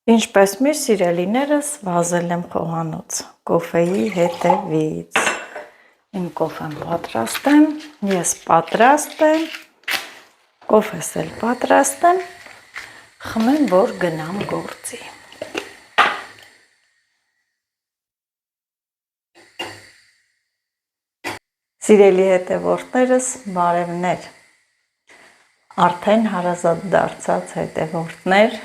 Ինչպես միշտ սիրելիներս վազել եմ խոհանոց կոֆեի հետևից։ Իմ կոֆեն պատրաստ եմ, ես պատրաստ եմ, կոֆես էլ պատրաստ եմ, խմեմ, որ գնամ գործի։ Սիրելի հետևորդներս, բարևներ, արդեն հարազատ դարձած հետևորդներ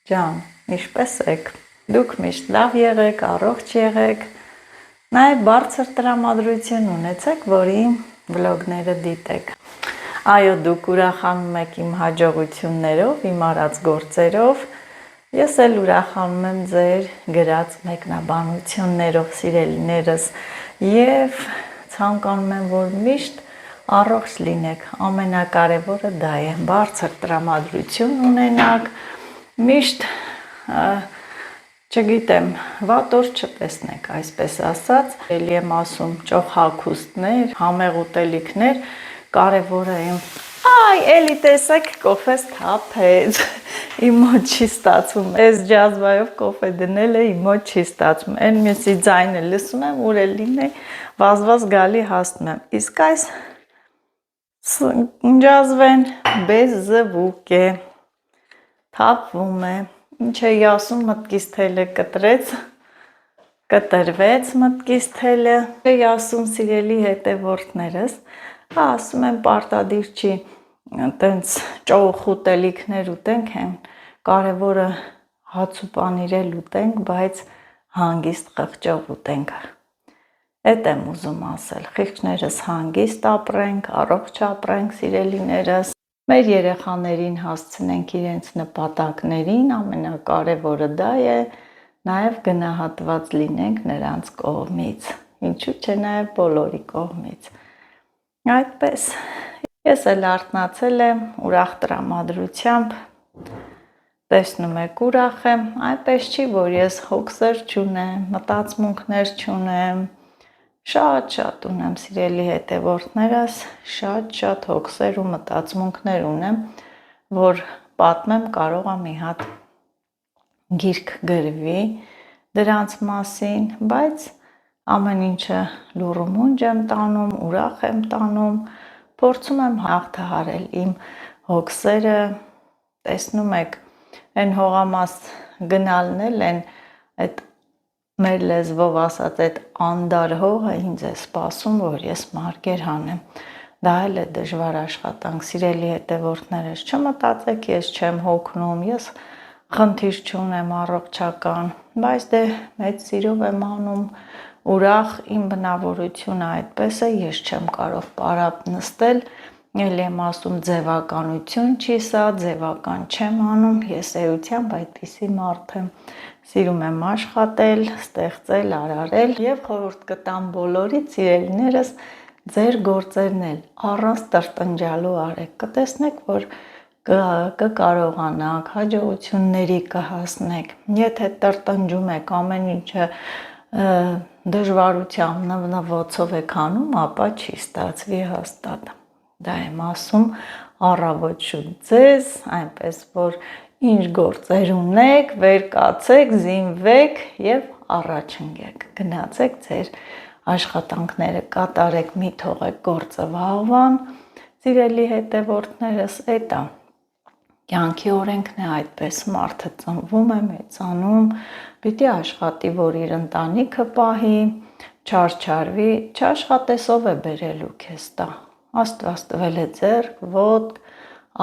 ջան, ինչպես եք, դուք միշտ լավ եղեք, առողջ եղեք, նաև բարձր տրամադրություն ունեցեք, որ իմ վլոգները դիտեք։ Այո, դուք ուրախանում եք իմ հաջողություններով, իմ արած գործերով, ես էլ ուրախանում եմ ձեր գրած մեկնաբանություններով, սիրելիներս, եւ ցանկանում եմ, որ միշտ առողջ լինեք, ամենակարևորը դա է, բարձր տրամադրություն ունենաք, միշտ չգիտեմ, վատ օր չտեսնեք, այսպես ասած, էլի եմ ասում, ճոխ հագուստներ, համեղ ուտելիքներ, կարևորը եմ, այ, էլի տեսեք, կոֆես թափեց, իմ մոտ չի ստացվում, այս ջազվայով կոֆե դնել է, իմ մոտ չի ստացվում, այն մյուսի ձայնը լսում եմ, ուր էլ լինի, վազվազ գալի հասնում եմ, իսկ այս ջազվեն bez звук է, թափվում է, ինչ էի ասում, մտքիս թելը կտրվեց մտքիս թելը, էի ասում սիրելի հետևորդներս, ասում եմ պարտադիր չի, տենց ճոխ ուտելիքներ ուտենք, կարևորը հաց ու պանիր ուտենք, բայց հանգիստ խղճով ուտենք, էդ եմ ուզում ասել, խիղճներս հանգիստ ապրենք, առողջ ապրենք սիրելիներս, մեր երեխաներին հասցնենք իրենց նպատակներին, ամենակարևորը դա է, նաև գնահատված լինենք նրանց կողմից, ինչու՞ չէ նաև բոլորի կողմից, այդպես, ես էլ արթնացել եմ ուրախ տրամադրությամբ, տեսնում եք ուրախ եմ, այնպես չի, որ ես հոգսեր չունեմ, մտածմունքներ չունեմ, շատ ունեմ սիրելի հետևորդներս, շատ հոգսեր ու մտածմունքներ ունեմ, որ պատմեմ կարող եմ մի հատ գիրք գրվի դրանց մասին, բայց ամեն ինչը լուռումունջ եմ տանում, ուրախ եմ տանում, փորձում եմ հաղթահարել իմ հոգսերը, տեսնում եք, այն հողամաս գնալն էլ են, այդ մեր լեզվով ասած այդ անդար հողը ինձ է սպասում, որ ես մարգեր հանեմ, դա էլ է դժվար աշխատանք, սիրելի հետևորդներս, չմտածեք, ես չեմ հոգնում, ես խնդիր չունեմ առողջական, բայց դե մեծ սիրով եմ անում, ուրախ իմ բնավորությունը այդպես է, ես չեմ կարող պարապ նստել, էլ եմ ասում ձևականություն չի սա, ձևական չեմ անում, ես էությամբ այդպիսի մարդ եմ, սիրում եմ աշխատել, ստեղծել, արարել եւ խորհուրդ կտամ բոլորիդ սիրելիներս ձեր գործերն էլ առանց տրտնջալու արեք, կտեսնեք, որ կկարողանաք, հաջողությունների կհասնեք, եթե տրտնջում եք, ամեն ինչը դժվարությամբ նվնվոցով եք անում, ապա չի ստացվի հաստատ, դա եմ ասում, առավոտ շուտ ձեզ, այնպես որ ինչ գործեր ունեք, վեր կացեք, զինվեք եւ առաջ ընկեք, գնացեք ձեր աշխատանքները կատարեք, մի թողեք գործը վաղվան, սիրելի հետևորդներս, էտա կյանքի օրենքն է այդպես, մարդը ծնվում է, մեծանում, պիտի աշխատի, որ իր ընտանիքը պահի, չարչարվի, չաշխատես ով է բերելու քեզ տա, Աստված տվել է ձեռք, ոտք,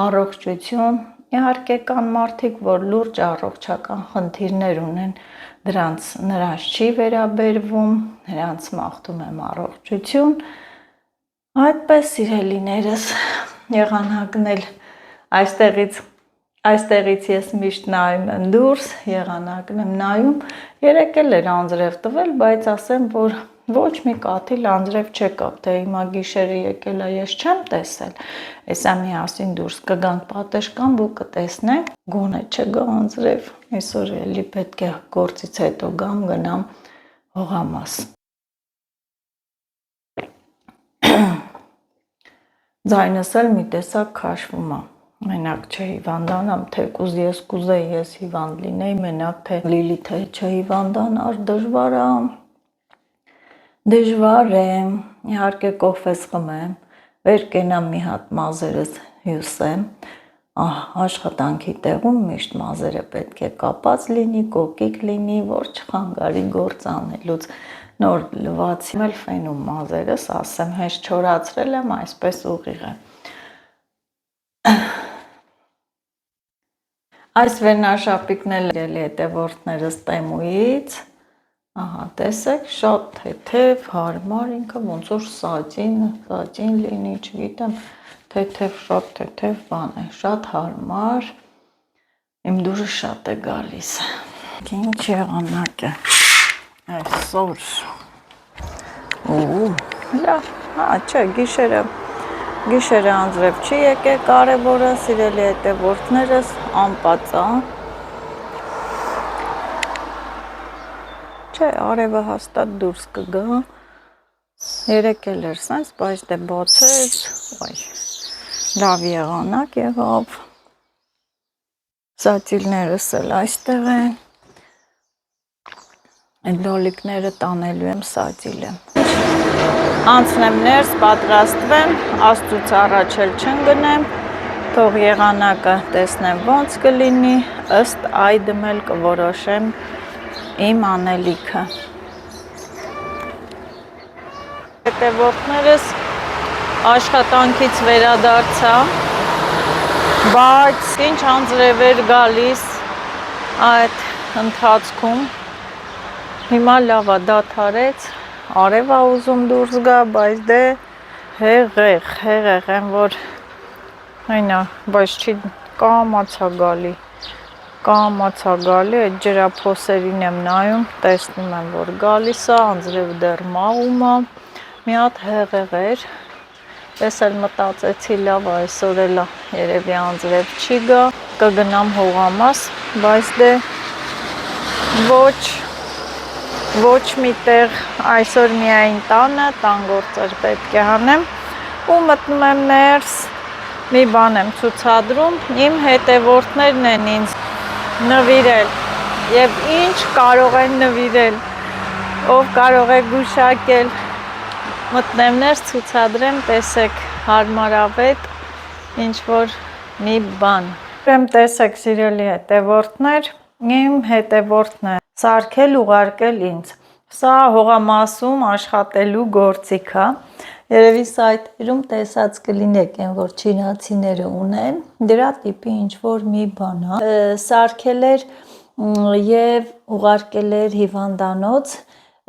առողջություն, իհարկե կան մարդիկ, որ լուրջ առողջական խնդիրներ ունեն, նրանց չի վերաբերվում, նրանց մաղթում եմ առողջություն, այդպես սիրելիներս եղանակն էլ այստեղից ես միշտ նայում եմ դուրս, եղանակն եմ նայում, երեկ էլ էր անձրև տվել, բայց ասեմ, որ ոչ մի կաթիլ անձրև չեկավ, թե հիմա գիշերը եկել է, ես չեմ տեսել, այսա միասին դուրս կգանք պատշգամբ ու կտեսնենք, գոնե չգա անձրև, այսօր էլի պետք է գործից հետո գամ, գնամ հողամաս։ Ձայնս էլ մի տեսակ քաշվում է, Մենակ չհիվանդանամ, թեկուզ ես կուզեի ես հիվանդ լինեի, մենակ թե Լիլիթը չհիվանդանար, դժվար է, իհարկե կոֆես խմեմ, վեր կենամ մի հատ մազերս հյուսեմ, աշխատանքի տեղում միշտ մազերը պետք է կապած լինի, կոկիկ լինի, որ չխանգարի գործ անելուց, նոր լվացի էլ ֆենում մազերս, ասեմ, հենց չորացրել եմ, այսպես ուղիղ է։ Այս վերնաշապիկն էլ ելի հետևորդներս Տեմուից, ահա տեսեք, շատ թեթև, հարմար ինքը, ոնց որ սատին լինի, չգիտեմ, թեթև, շատ թեթև բան է, շատ հարմար, իմ դուրը շատ է գալիս, ինչ եղանակ է, այսօր, լավ, չէ, Գիշերը անձրև չի եկել, կարևորը, սիրելի հետևորդներս, անպատան, չէ, արևը հաստատ դուրս կգա, երեկ էլ էր սենց, բայց դե բացեց, լավ եղանակ եղավ, սատիլներս էլ այստեղ են, այդ լոլիկները տանելու եմ սատիլը, անցնեմ ներս, պատրաստվեմ, աստծուց առաջ էլ չընկնեմ, թող եղանակը տեսնեմ ոնց կլինի, ըստ այդմ էլ կորոշեմ իմ անելիքը։ Հետևորդներս աշխատանքից վերադարձա, բայց ինչ անձրև էր գալիս այդ ընթացքում, հիմա լավ է դադարեց, արև է ուզում դուրս գա, բայց դե հեղեղ եմ, որ այնա, բայց չի կամացա գալի, այդ ջրափոսերին եմ նայում, տեսնում եմ, որ գալիս է, անձրև դեռ մաղում է, մի հատ հեղեղ էր, ես էլ մտածեցի լավ այսօր էլ երևի անձրև չի գա, կգնամ հողամաս, բայց դե ոչ մի տեղ այսօր միայն տան գործեր պետք է հանեմ ու մտնում եմ ներս, մի բան եմ ցուցադրում, իմ հետևորդներն են ինձ նվիրել եւ ինչ կարող են նվիրել, ով կարող է գուշակել, մտնեմ ներս, ցուցադրեմ, տեսեք, հարմարավետ, ինչ որ մի բան։ Ուրեմն տեսեք, սիրելի հետևորդներ, իմ հետևորդն է սարքել ուղարկել ինձ, սա հողամասում աշխատելու գործիք է, երևի սայթերում տեսած կլինեք են, որ չինացիները ունեն, դրա տիպի ինչ-որ մի բան է, սարքել էր և ուղարկել էր հիվանդանոց,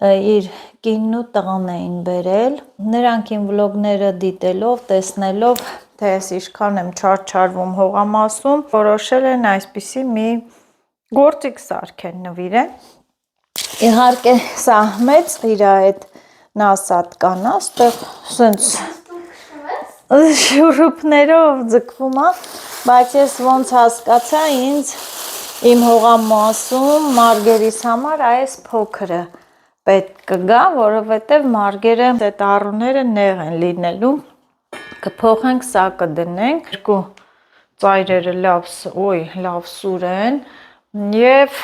իր կինն ու տղան էին բերել, նրանք իմ վլոգները դիտելով, տեսնելով, թե ես ինչքան եմ չարչարվում հողամասում, որոշել են այսպիսի մի գործիք սարքեն նվիրեն, իհարկե սա մեծ իր այդ նասատ կանա, ստեղ սենց շուրուպներով ձգվում է, բայց ես ոնց հասկացա ինձ իմ հողամասում մարգերիս համար այս փոքրը պետք կգա, որովհետև մարգերը այդ առուները նեղ են լինելու, կփոխենք սա կդնենք, երկու ծայրերը լավ սուր են և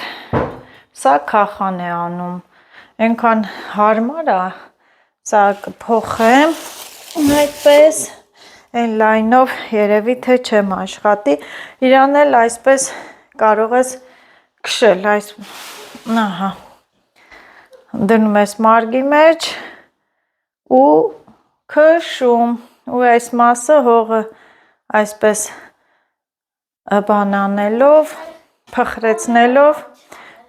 սա քախան է անում, ենքան հարմար է, սա կփոխեմ, այդպես, են լայնով երևի թե չեմ աշխատի, իրան էլ այսպես կարող ես քշել, ահա, դնում ես մարգի մեջ ու քշում, ու այս մասը հողը այսպես բանանելով, փխրեցնելով,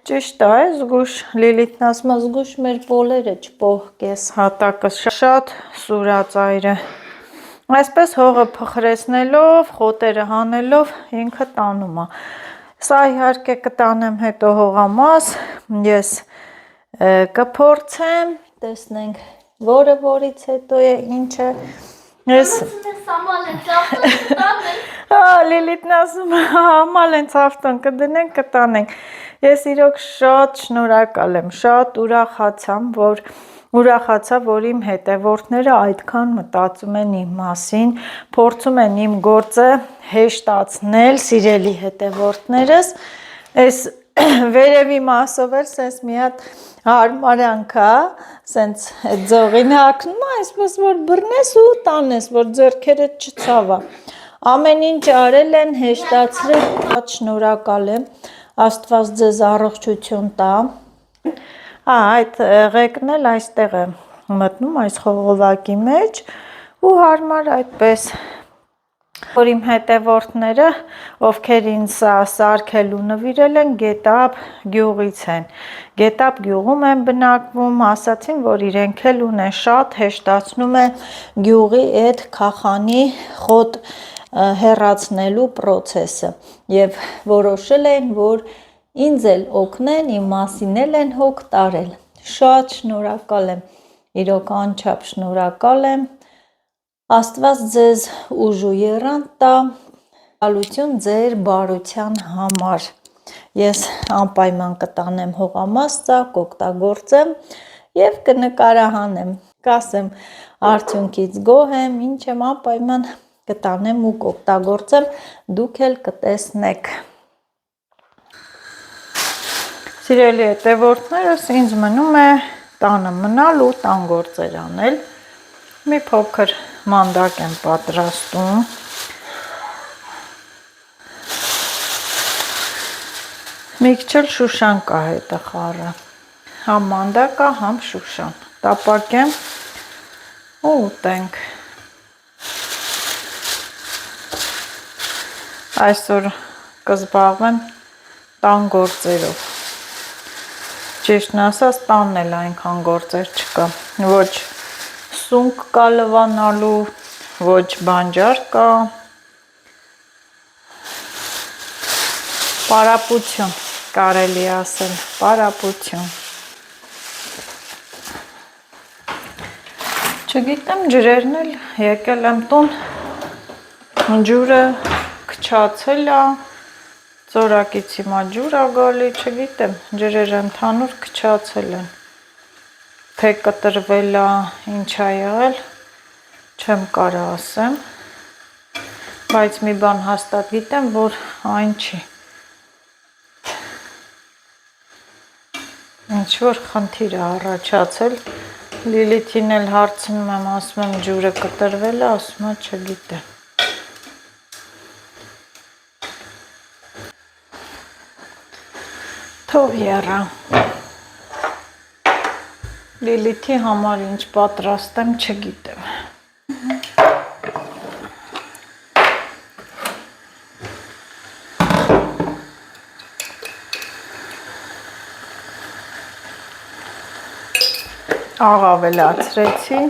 ճիշտ է, զգուշ, Լիլիթն ասում է, զգուշ մեր պոլերը չպոհկես, հատակը շատ սուրածայրը, այսպես հողը փխրեցնելով, խոտերը հանելով, ինքը տանում է, սա իհարկե կտանեմ հետո հողամաս, ես կփորձեմ, տեսնենք, որը որից հետո է, ինչը, ես Լիլիթն ասում է, համալ են ծավտոն կդնենք, կտանենք, ես իրոք շատ շնորհակալ եմ, շատ ուրախացամ, որ ուրախացա, որ իմ հետևորդները այդքան մտածում են իմ մասին, փորձում են իմ գործը հեշտացնել, սիրելի հետևորդներս, այս վերևի մասով էլ սենց մի հատ հարմարանք է, սենց ձողին հագնում, այսպես որ բռնես ու տանես, որ ձեռքերդ չցավա։ Ամեն ինչ արել են, հեշտացրել, շնորհակալ եմ, Աստված ձեզ առողջություն տա։ Այդ ղեկն էլ այստեղ է մտնում այս խողովակի մեջ ու հարմար այդպես, որ իմ հետևորդները, ովքեր ինձ սարքել ու նվիրել են, Գետապ գյուղից են, Գետապ գյուղում են բնակվում, ասացին, որ իրենք էլ ունեն, շատ հեշտացնում է գյուղի այդ քաղանի խոտ հեռացնելու պրոցեսը և որոշել են, որ ինձ էլ օգնեն, իմ մասին են հոգ տարել, շատ շնորհակալ եմ, իրոք անչափ շնորհակալ եմ, Աստված ձեզ ուժ ու եռանդ տա, ալություն ձեր բարության համար, ես անպայման կտանեմ հողամասը, կօգտագործեմ և կնկարահանեմ, կասեմ արդյունքից գոհ եմ, ինչ եմ անպայման կտանեմ ու կօգտագործեմ, դուք էլ կտեսնեք։ Սիրելի հետևորդներս, ինձ մնում է տանը մնալ ու տան գործեր անել, մի փոքր մանդակ եմ պատրաստում, մի քիչ էլ շուշան կա հետը խառը, համ մանդակա, համ շուշան, տապակեմ ու ուտենք։ Այսօր կզբաղվեմ տան գործերով, ճիշտն ասած տանն էլ այնքան գործեր չկա, ոչ սունկ կա լվանալու, ոչ բանջար կա, պարապություն կարելի ասել, պարապություն, չգիտեմ ջրերն էլ եկել եմ տուն, ջուրը քչացել է, ծորակից հիմա ջուր է գալի, չգիտեմ, ջրերը ընդհանուր քչացել են, թե կտրվել է, ինչ է եղել, չեմ կարա ասեմ, բայց մի բան հաստատ գիտեմ, որ այն չի, ինչ որ խնդիր է առաջացել, Լիլիթին էլ հարցնում եմ, ասում եմ ջուրը կտրվել է, ասում է չգիտեմ։ Թող եռա, Լիլիթի համար ինչ պատրաստեմ, չգիտեմ։ Աղավելացրեցի,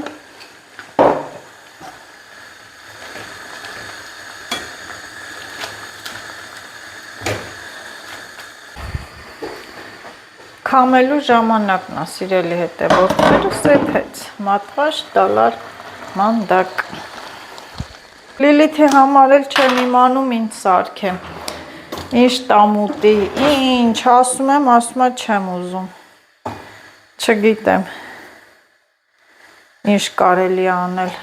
քամելու ժամանակն է, սիրելի հետևորդները, սեփեց, մատղաշ, դալար, մանդակ։ Լիլիթի համար էլ չեմ իմանում ինչ սարքեմ, ինչ տամուտի, ինչ, ասում եմ, չեմ ուզում, չգիտեմ, ինչ կարելի անել,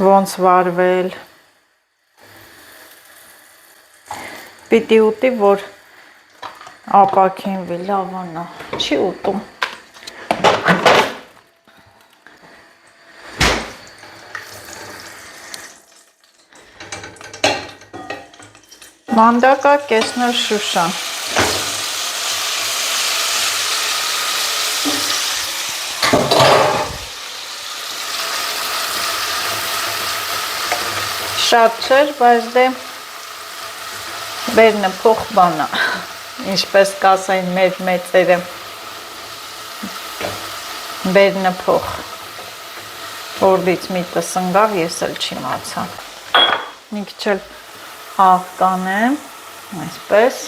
ոնց վարվել, պիտի ուտի, որ ապաքինվի, լավանա, չի ուտում։ Մանդակա կեսնել շուշան։ Շատ չէր, բայց դե բերնը փող բանա, ինչպես կասային մեր մեծերը, բերնը փող, որդից միտը սնգավ, ես էլ չիմացա, մի քիչ էլ աղ կանեմ, այսպես,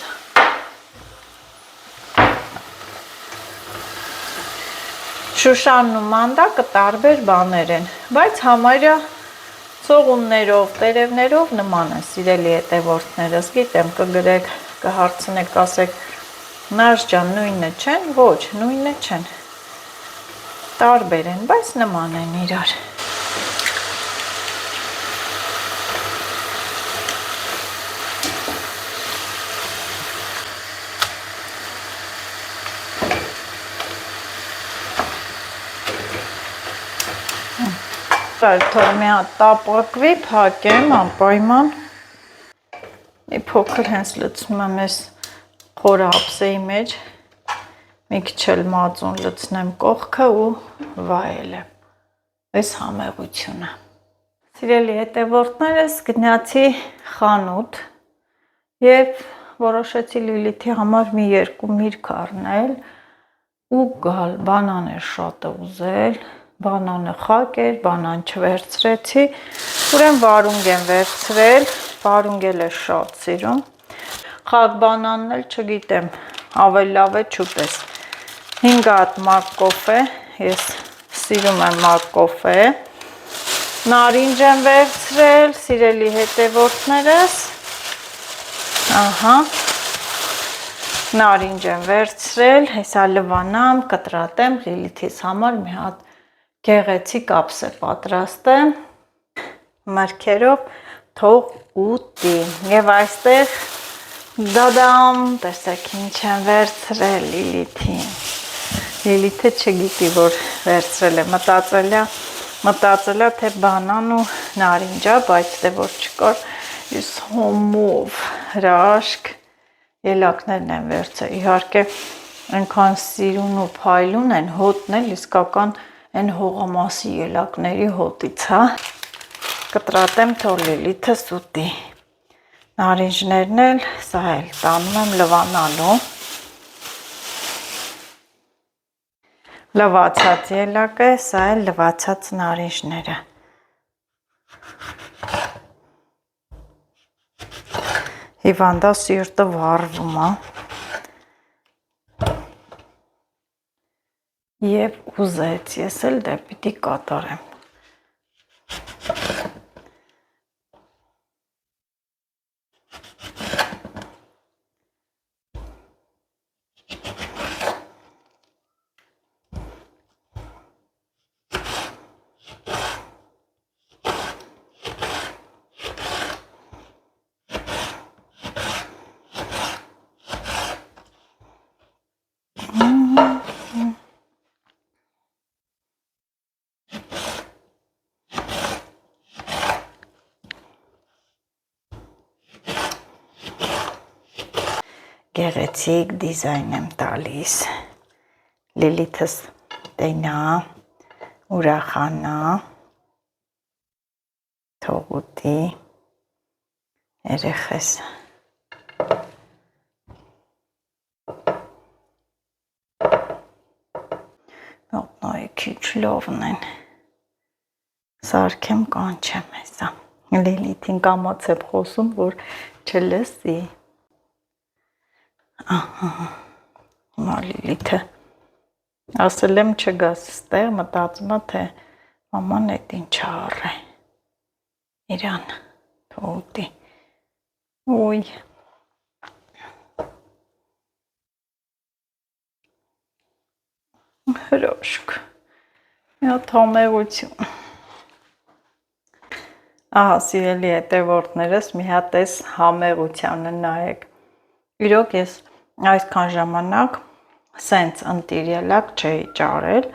շուշանն ու մանդակը տարբեր բաներ են, բայց համարյա ցողուններով, տերևներով նման են, սիրելի հետևորդներս, գիտեմ կգրեք, կհարցնեք, ասեք, Նարս ջան, նույնը չեն, ոչ, նույնը չեն, տարբեր են, բայց նման են իրար։ Թող մի հատ տապակվի, փակեմ անպայման։ Մի փոքր հենց լցնում եմ ես խորը ափսեի մեջ, մի քիչ էլ մածուն լցնեմ կողքը ու վայել եմ։ Այս համեղությունը։ Սիրելի հետևորդներս, գնացի խանութ եւ որոշեցի Լիլիթի համար մի երկու միրգ առնել ու գալ, բանան էր շատ ուզել, բանանը խակ էր, բանան չվերցրեցի, ուրեմն վարունգ եմ վերցրել, վարունգ էլ է շատ սիրում, խակ բանանն էլ չգիտեմ, ավելի լավ է չուտես, 5 հատ մակ կոֆե, ես սիրում եմ մակ կոֆե, նարինջ եմ վերցրել, սիրելի հետևորդներս, ահա, նարինջ եմ վերցրել, հեսա լվանամ, կտրատեմ, Լիլիթիս համար մի հատ գեղեցիկ ափսե պատրաստեմ, մրգերով թող ուտի եւ այստեղ դադամ, տեսեք ինչ եմ վերցրել Լիլիթին, Լիլիթը չգիտի որ վերցրել է, մտածել է թե բանան ու նարինջա, բայց դե որ չկար, ես հոմով հրաշք, ելակներն եմ վերցրել, իհարկե այնքան սիրուն ու փայլուն են, հոտն էլ իսկական են հողամասի ելակների հոտից, հա, կտրատեմ թող Լիլիթս ուտի, նարինջներն էլ, սա էլ տանում եմ լվանալու, լվացած ելակը, սա էլ լվացած նարինջները, հիվանդա սիրտը վառվում է, և ուզեց, ես էլ դե պիտի կատարեմ։ Գեղեցիկ դիզայն եմ տալիս, Լիլիթս տենա, ուրախանա, թող ուտի, երեխես, մոտնայի քիչ լովն են, սարքեմ կանչեմ հեսա, Լիլիթին կամաց եմ խոսում, որ չլսի, ահա, հիմա Լիլիթը, ասել եմ չգաս ստեղ, մտածում է, թե մաման էդ ինչ առ է, իրան, թող ուտի, ոյ, հրաշք, մի հատ համեղություն, ահա սիրելի հետևորդներս, մի հատ էս համեղությանը նայեք, իրոք ես այսքան ժամանակ սենց ընտիր ելակ չէի ճարել,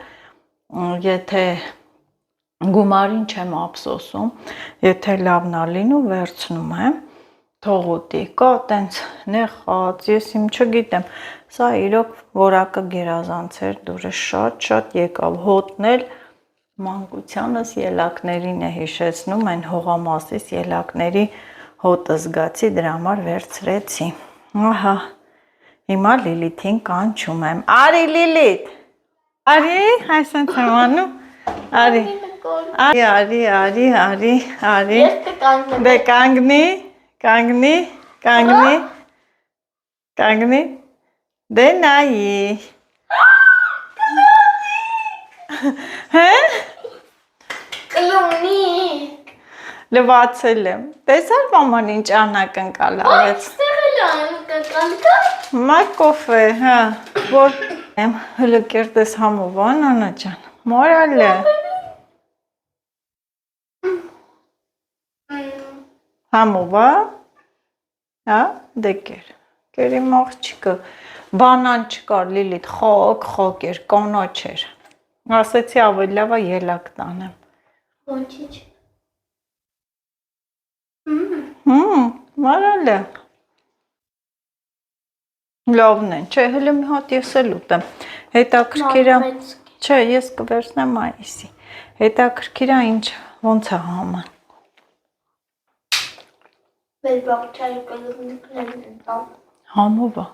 եթե գումարին չեմ ափսոսում, եթե լավն ա լինում վերցնում եմ, թող ուտի, կա տենց նեղած, ես իմ չգիտեմ, սա իրոք որակը գերազանց էր, դուրը շատ եկավ, հոտն էլ մանկությանս ելակներին է հիշեցնում, այն հողամասից ելակների հոտը զգացի, դրա համար վերցրեցի, ահա, հիմա Լիլիթին կանչում եմ, արի Լիլիթ, արի, այսենց եմ անում, արի, արի, դե կանգնի, դե նայի, Կլունի, լվացել եմ, տեսար մաման ինչ անակնկալ արեց, մակ կոֆե, հա, որ եմ հլկերտես համովան, անա ջան, Մորալ է։ Համով, հա, դե կեր։ Կերի մաղջիկը, բանան չկար Լիլիթ, խոք էր, կանաչ էր։ Ասեցի ավելի լավ է ելակ տանեմ։ Ոչինչ։ Մորալ է։ Լավն են, չէ, հələ մի հատ ես էլ ուտեմ։ Հետաքրքիր է, չէ, ես կվերցնեմ այստի։ Հետաքրքիր է ինչ ոնց է համը։ Մեր բաղջայի կլուբնիկներն են տան։ Համով է։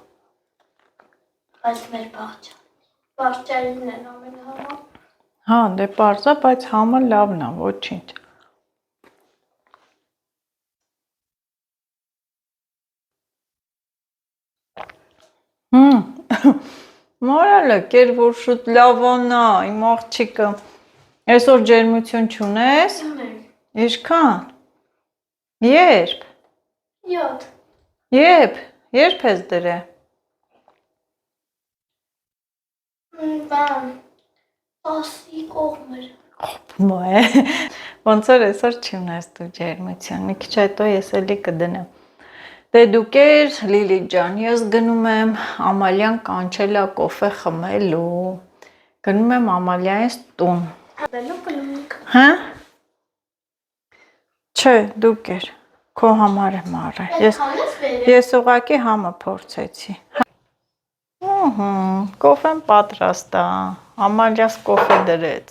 Բայց մեր բաղջային են ամենահամը։ Հա, դե պարզ է, բայց համը լավն է, ոչինչ։ Մորալը, կեր որ շուտ լավանա, իմ աղջիկը։ Այսօր ջերմություն չունես։ Ինչքան։ Երբ։ 7։ Երբ ես դրե։ Բան 10-ի կողմեր։ Մոե։ Ոնց որ այսօր չունես դու ջերմություն։ Մի քիչ հետո ես էլի կդնեմ։ Դե դուք էր Լիլի ջան, ես գնում եմ Ամալյան կանչել է կոֆե խմելու։ Գնում եմ Ամալյայից տուն։ Հավելու կլունիկ։ Հա։ Չէ, դուք էր։ Քո համար եմ առել։ Ես ուղղակի համը փորձեցի։ Կոֆեն պատրաստ է։ Ամալյաս կոֆե դրեց։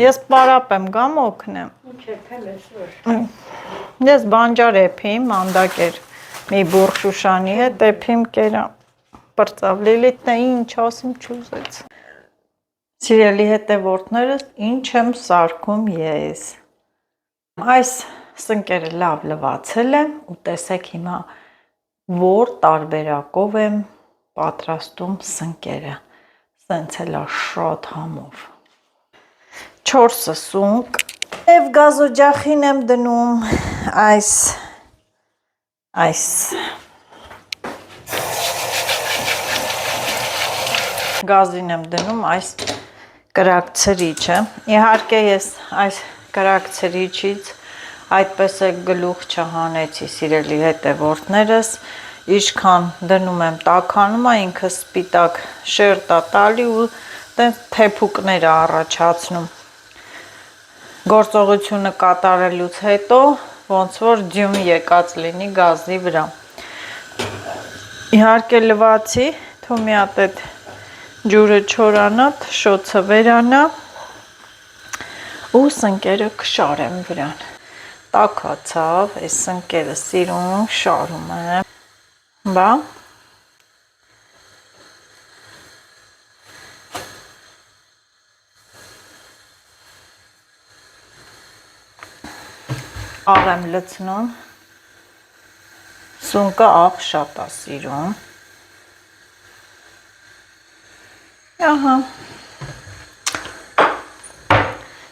Ես պարապ եմ գամ օգնեմ։ Ես բանջար էփիմ, մանդակ էր մի բուռ Շուշանի հետ, էփիմ կերա պրծավ, Լիլիթն է ինչ ասում չուզեց։ Սիրելի հետևորդներս, ինչ եմ սարքում ես։ Այս սնկերը լավ լվացել եմ ու տեսեք հիմա որ տարբերակով եմ պատրաստում սնկերը։ Սենց էլ է շատ համով։ 4 սունկ և գազօջախին եմ դնում այս գազին եմ դնում այս կրակ ցրիչը։ Իհարկե ես այս կրակ ցրիչից այդպես է գլուխ չհանեցի սիրելի հետևորդներս, ինչքան դնում եմ տաքանում է ինքը սպիտակ շերտ է տալի ու տենց թեփուկներ է առաջացնում։ Գործողությունը կատարելուց հետո ոնց որ ձյուն եկած լինի գազի վրա։ Իհարկե լվացի, թող մի հատ այդ ջուրը չորանա, շոցը վերանա ու սնկերը կշարեմ վրան։ Տաքացավ, այս սնկերը սիրուն շարում եմ։ Բա աղ եմ լցնում, սունկը աղ շատ է սիրում, ահա,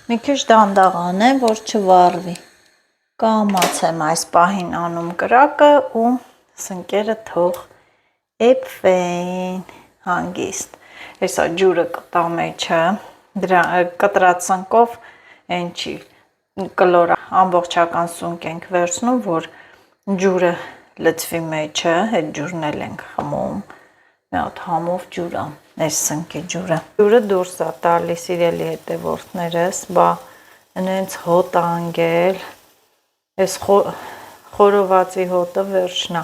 մի քիչ դանդաղ անեմ, որ չվառվի, կամաց եմ այս պահին անում կրակը ու սնկերը թող էփվեն հանգիստ, հեսա ջուրը կտա մեջը, կտրած սնկով են չի, կլոր ամբողջական սունկ ենք վերցնում, որ ջուրը լցվի մեջը, հետ ջուրն էլ ենք խմում, մի հատ համով ջուր է, այս սնկի ջուրը։ Ջուրը դուրս է տալիս իրելի հետևորդներս, բա նենց հոտ անգել, այս խորովածի հոտը վերջնա։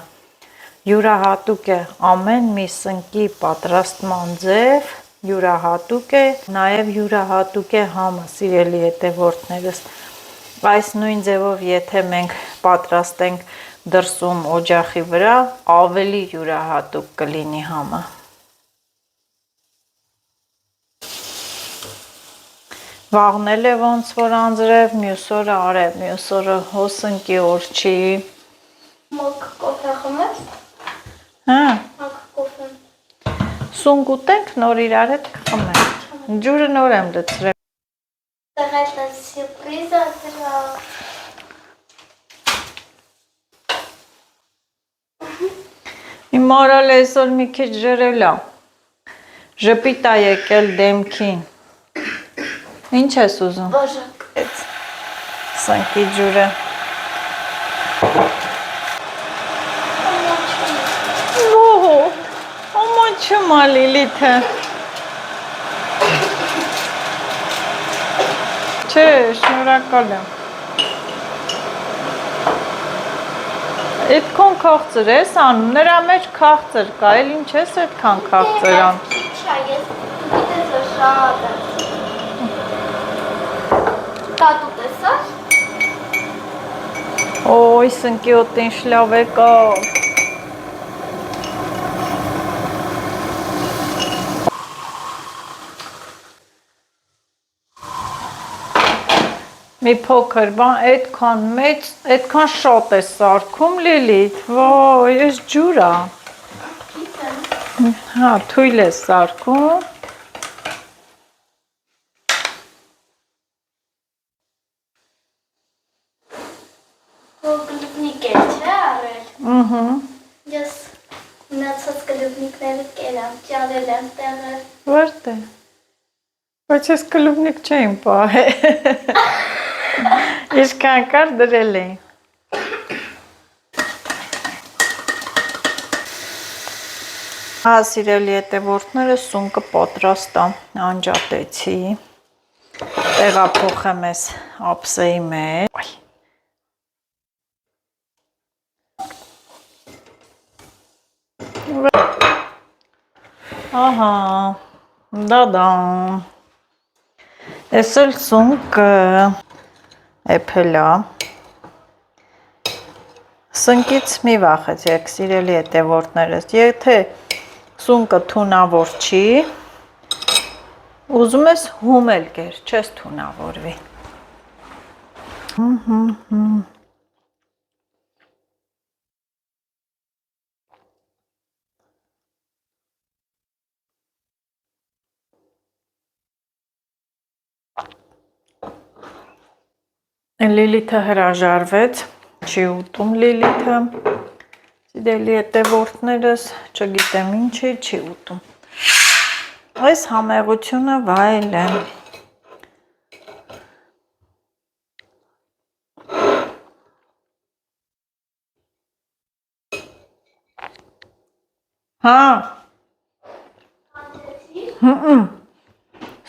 Յուրահատուկ է ամեն մի սնկի պատրաստման ձև, յուրահատուկ է, նաև յուրահատուկ է համը սիրելի հետևորդներս։ Այս նույն ձևով եթե մենք պատրաստենք դրսում օջախի վրա, ավելի յուրահատուկ կլինի համը։ Վաղն էլ է ոնց որ անձրև, մյուս օրը արև, մյուս օրը հոսնկի օր չի։ Մոկ կոֆե խմես։ Հա։ Մոկ կոֆեն։ Սունկ ուտենք, նոր իրար հետ կխմենք։ Ջուրը նոր եմ լցրել։ Տղայտը սյուրպրիզ է դրա։ Հիմա օրալ այսօր մի քիչ ջրել ա։ Ժպիտ ա եկել դեմքին։ Ինչ ես ուզում։ Բաժակ։ Սնկի ջուրը։ Ոչմ ա Լիլիթը։ Չէ, շնորհակալ եմ։ Այդքան քաղցր ես անում, նրա մեջ քաղցր կա, էլ ինչ ես այդքան քաղցր անում։ Քիչ ա, ես գիտես որ շատ է։ Տատու տեսա՞ր։ Օй, սնկի օտին շլավ եկա։ Մի փոքր բան, այդքան մեծ, այդքան շատ է սարքում Լիլիթ, ոյ, ես ջուր ա։ Հա, թույլ է սարքում։ Գլուբնիկ է, չէ՞ արել։ Ես մնացած գլուբնիկները կերամ, ճարել եմ տեղը։ Որտե՞։ Բայց ես կլուբնիկ չէին պահել։ Իշքան կար դրել էին։ Հա, սիրելի հետևորդները, սունկը պատրաստ է, անջատեցի։ Տեղափոխեմ ես ափսեի մեջ։ Ահա, դադամ։ Ես էլ սունկը էփելա։ Սնկից մի վախեցեք, սիրելի հետևորդներս, եթե սունկը թունավոր չի, ուզում ես հում էլ կեր, չես թունավորվի։ Լիլիթը հրաժարվեց, չի ուտում Լիլիթը, սիրելի հետևորդներս, չգիտեմ ինչի, չի ուտում։ Այս համեղությունը վայել եմ։ Հա։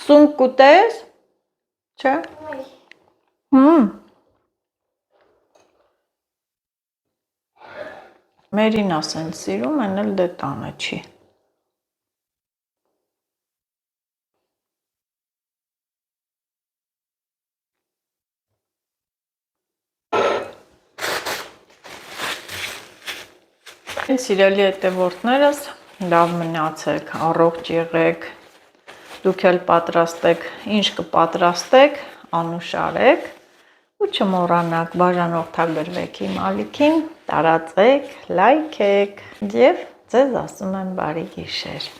Սունկ կուտես, չէ։ Մերին ասեն սիրում են, էլ դե տանը չի։ Սիրելի հետևորդներս, լավ մնացեք, առողջ եղեք, դուք էլ պատրաստեք, ինչ կպատրաստեք, անուշարեք ու չմոռանաք բաժանող թագրվեք իմ ալիքին, տարածեք, լայքեք և ձեզ ասում եմ բարի գիշեր։